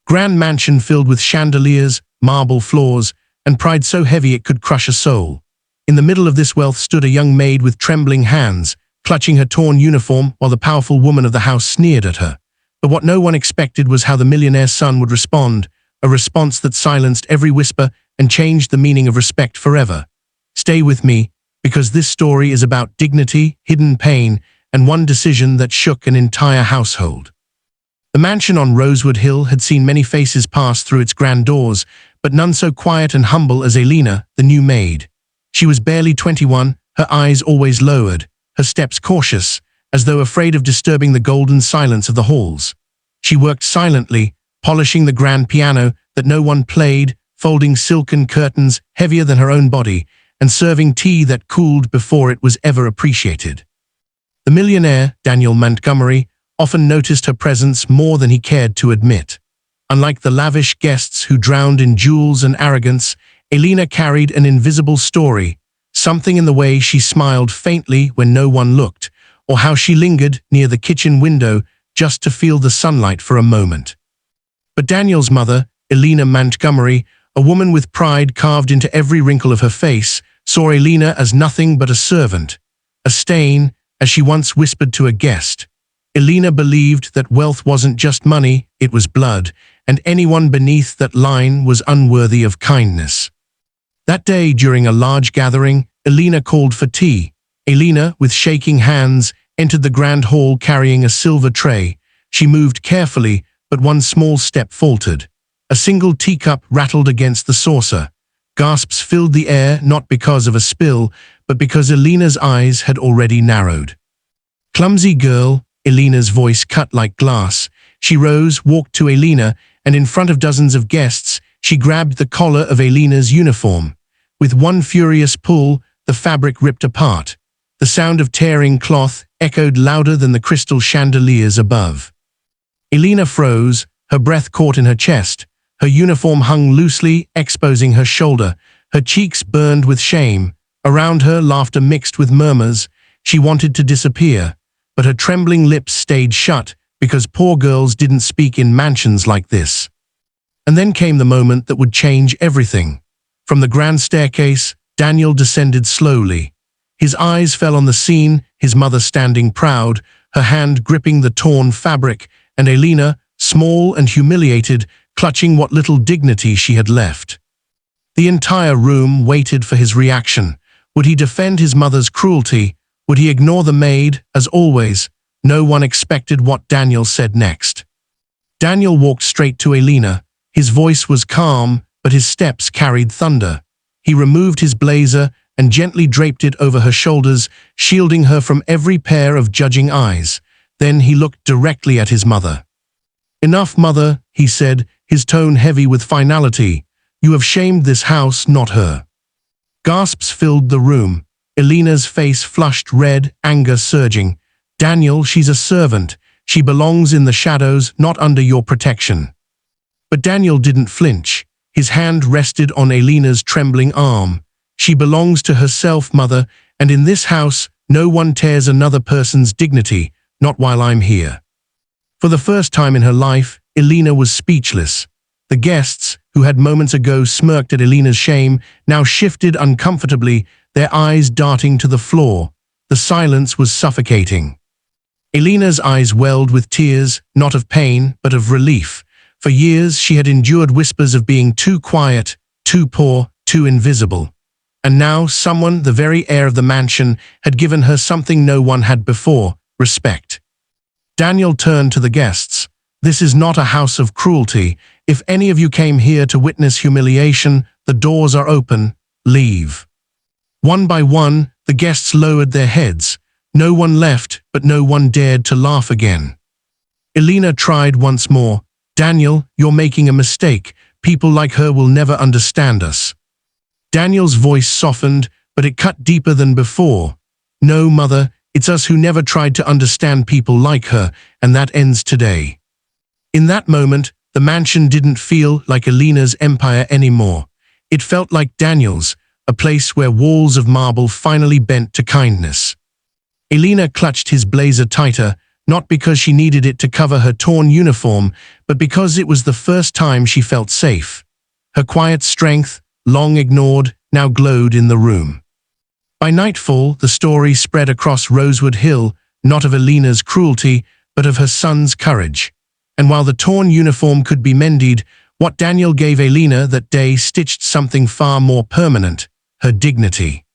Grand mansion filled with chandeliers, marble floors, and pride so heavy it could crush a soul. In the middle of this wealth stood a young maid with trembling hands, clutching her torn uniform while the powerful woman of the house sneered at her. But what no one expected was how the millionaire's son would respond, a response that silenced every whisper and changed the meaning of respect forever. Stay with me, because this story is about dignity, hidden pain, and one decision that shook an entire household. The mansion on Rosewood Hill had seen many faces pass through its grand doors, but none so quiet and humble as Elena, the new maid. She was barely 21, her eyes always lowered, her steps cautious, as though afraid of disturbing the golden silence of the halls. She worked silently, polishing the grand piano that no one played, folding silken curtains heavier than her own body, and serving tea that cooled before it was ever appreciated. The millionaire, Daniel Montgomery, often noticed her presence more than he cared to admit. Unlike the lavish guests who drowned in jewels and arrogance, Elena carried an invisible story, something in the way she smiled faintly when no one looked, or how she lingered near the kitchen window just to feel the sunlight for a moment. But Daniel's mother, Elena Montgomery, a woman with pride carved into every wrinkle of her face, saw Elena as nothing but a servant, a stain, as she once whispered to a guest. Elena believed that wealth wasn't just money, it was blood, and anyone beneath that line was unworthy of kindness. That day, during a large gathering, Elena called for tea. Elena, with shaking hands, entered the grand hall carrying a silver tray. She moved carefully, but one small step faltered. A single teacup rattled against the saucer. Gasps filled the air, not because of a spill, but because Elena's eyes had already narrowed. "Clumsy girl," Elena's voice cut like glass. She rose, walked to Elena, and in front of dozens of guests, she grabbed the collar of Elena's uniform. With one furious pull, the fabric ripped apart. The sound of tearing cloth echoed louder than the crystal chandeliers above. Elena froze, her breath caught in her chest. Her uniform hung loosely, exposing her shoulder. Her cheeks burned with shame. Around her, laughter mixed with murmurs. She wanted to disappear, but her trembling lips stayed shut because poor girls didn't speak in mansions like this. And then came the moment that would change everything. From the grand staircase, Daniel descended slowly. His eyes fell on the scene, his mother standing proud, her hand gripping the torn fabric, and Elena, small and humiliated, clutching what little dignity she had left. The entire room waited for his reaction. Would he defend his mother's cruelty? Would he ignore the maid? As always, no one expected what Daniel said next. Daniel walked straight to Elena. His voice was calm, but his steps carried thunder. He removed his blazer and gently draped it over her shoulders, shielding her from every pair of judging eyes. Then he looked directly at his mother. "Enough, mother," he said, his tone heavy with finality. "You have shamed this house, not her." Gasps filled the room. Elena's face flushed red, anger surging. "Daniel, she's a servant. She belongs in the shadows, not under your protection." But Daniel didn't flinch. His hand rested on Elena's trembling arm. "She belongs to herself, mother, and in this house, no one tears another person's dignity, not while I'm here." For the first time in her life, Elena was speechless. The guests, who had moments ago smirked at Elena's shame, now shifted uncomfortably, their eyes darting to the floor. The silence was suffocating. Elena's eyes welled with tears, not of pain, but of relief. For years, she had endured whispers of being too quiet, too poor, too invisible. And now someone, the very heir of the mansion, had given her something no one had before: respect. Daniel turned to the guests. "This is not a house of cruelty. If any of you came here to witness humiliation, the doors are open. Leave." One by one, the guests lowered their heads. No one left, but no one dared to laugh again. Elena tried once more. "Daniel, you're making a mistake. People like her will never understand us." Daniel's voice softened, but it cut deeper than before. "No, mother, it's us who never tried to understand people like her, and that ends today." In that moment, the mansion didn't feel like Elena's empire anymore. It felt like Daniel's, a place where walls of marble finally bent to kindness. Elena clutched his blazer tighter, not because she needed it to cover her torn uniform, but because it was the first time she felt safe. Her quiet strength, long ignored, now glowed in the room. By nightfall, the story spread across Rosewood Hill, not of Elena's cruelty, but of her son's courage. And while the torn uniform could be mended, what Daniel gave Elena that day stitched something far more permanent: her dignity.